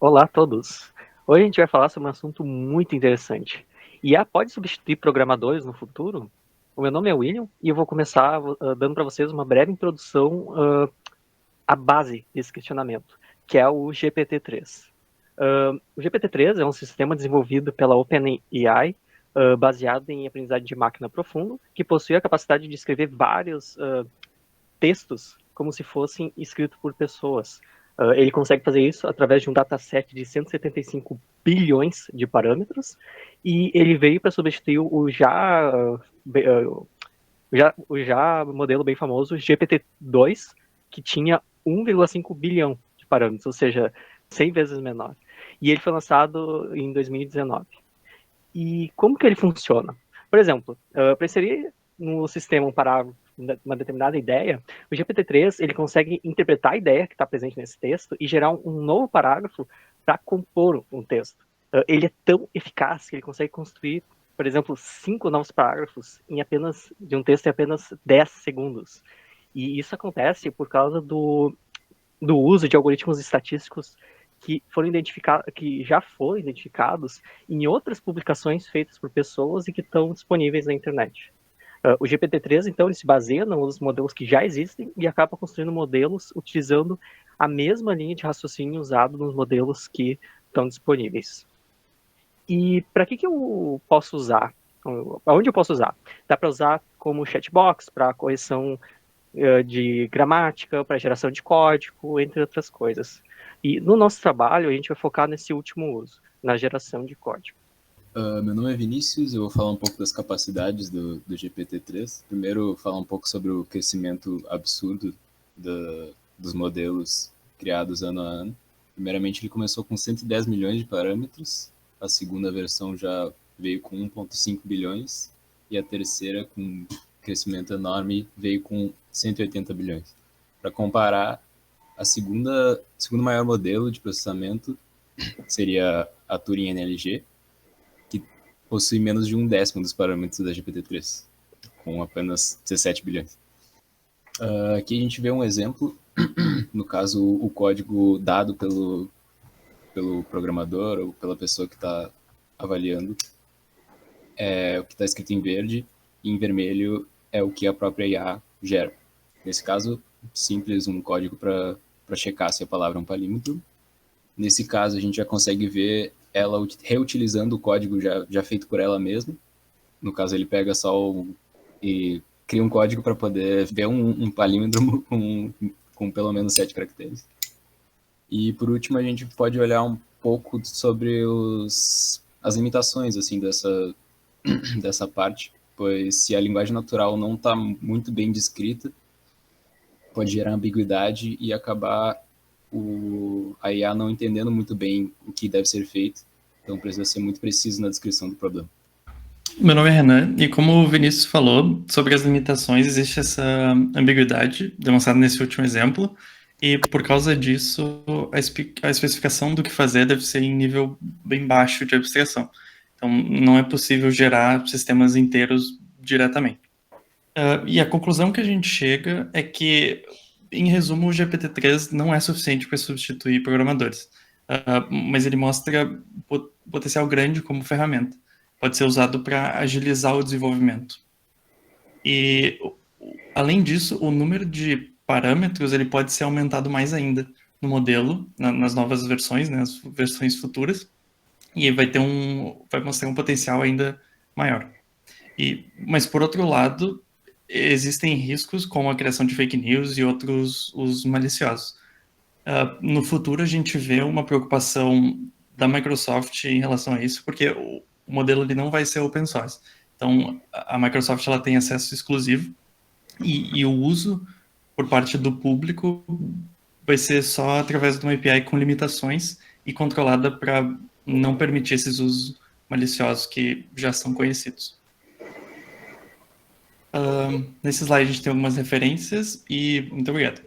Olá a todos! Hoje a gente vai falar sobre um assunto muito interessante. IA pode substituir programadores no futuro? O meu nome é William e eu vou começar dando para vocês uma breve introdução à base desse questionamento, que é o GPT-3. O GPT-3 é um sistema desenvolvido pela OpenAI, baseado em aprendizagem de máquina profundo, que possui a capacidade de escrever vários textos como se fossem escritos por pessoas. Ele consegue fazer isso através de um dataset de 175 bilhões de parâmetros, e ele veio para substituir o já modelo bem famoso GPT-2, que tinha 1,5 bilhão de parâmetros, ou seja, 100 vezes menor. E ele foi lançado em 2019. E como que ele funciona? Por exemplo, para inserir no sistema um parágrafo, uma determinada ideia, o GPT-3 ele consegue interpretar a ideia que está presente nesse texto e gerar um novo parágrafo para compor um texto. Ele é tão eficaz que ele consegue construir, por exemplo, 5 novos parágrafos de um texto em apenas 10 segundos. E isso acontece por causa do uso de algoritmos estatísticos que já foram identificados em outras publicações feitas por pessoas e que estão disponíveis na internet. O GPT-3, então, ele se baseia nos modelos que já existem e acaba construindo modelos utilizando a mesma linha de raciocínio usada nos modelos que estão disponíveis. E para que eu posso usar? Onde eu posso usar? Dá para usar como chatbox, para correção de gramática, para geração de código, entre outras coisas. E no nosso trabalho, a gente vai focar nesse último uso, na geração de código. Meu nome é Vinícius, eu vou falar um pouco das capacidades do GPT-3. Primeiro, falar um pouco sobre o crescimento absurdo dos modelos criados ano a ano. Primeiramente, ele começou com 110 milhões de parâmetros, a segunda versão já veio com 1,5 bilhões, e a terceira, com crescimento enorme, veio com 180 bilhões. Para comparar, a segundo maior modelo de processamento seria a Turing NLG, possui menos de 1/10 dos parâmetros da GPT-3, com apenas 17 bilhões. Aqui a gente vê um exemplo, no caso, o código dado pelo programador ou pela pessoa que está avaliando, é o que está escrito em verde, e em vermelho é o que a própria IA gera. Nesse caso, simples, um código para checar se a palavra é um palímetro. Nesse caso, a gente já consegue ver ela reutilizando o código já feito por ela mesma. No caso, ele pega e cria um código para poder ver um palíndromo com pelo menos 7 caracteres. E, por último, a gente pode olhar um pouco sobre as limitações assim, dessa parte, pois se a linguagem natural não está muito bem descrita, pode gerar ambiguidade e acabar a IA não entendendo muito bem o que deve ser feito. Então precisa ser muito preciso na descrição do problema. Meu nome é Renan, e como o Vinícius falou, sobre as limitações, existe essa ambiguidade demonstrada nesse último exemplo, e por causa disso, a especificação do que fazer deve ser em nível bem baixo de abstração. Então, não é possível gerar sistemas inteiros diretamente. E a conclusão que a gente chega é que, em resumo, o GPT-3 não é suficiente para substituir programadores, mas ele mostra potencial grande como ferramenta. Pode ser usado para agilizar o desenvolvimento. E, além disso, o número de parâmetros ele pode ser aumentado mais ainda no modelo, nas novas versões, né, as versões futuras, e vai mostrar um potencial ainda maior. Mas, por outro lado, existem riscos como a criação de fake news e outros usos maliciosos. No futuro, a gente vê uma preocupação da Microsoft em relação a isso, porque o modelo ele não vai ser open source. Então, a Microsoft ela tem acesso exclusivo e o uso por parte do público vai ser só através de uma API com limitações e controlada para não permitir esses usos maliciosos que já são conhecidos. Nesse slide a gente tem algumas referências e muito obrigado.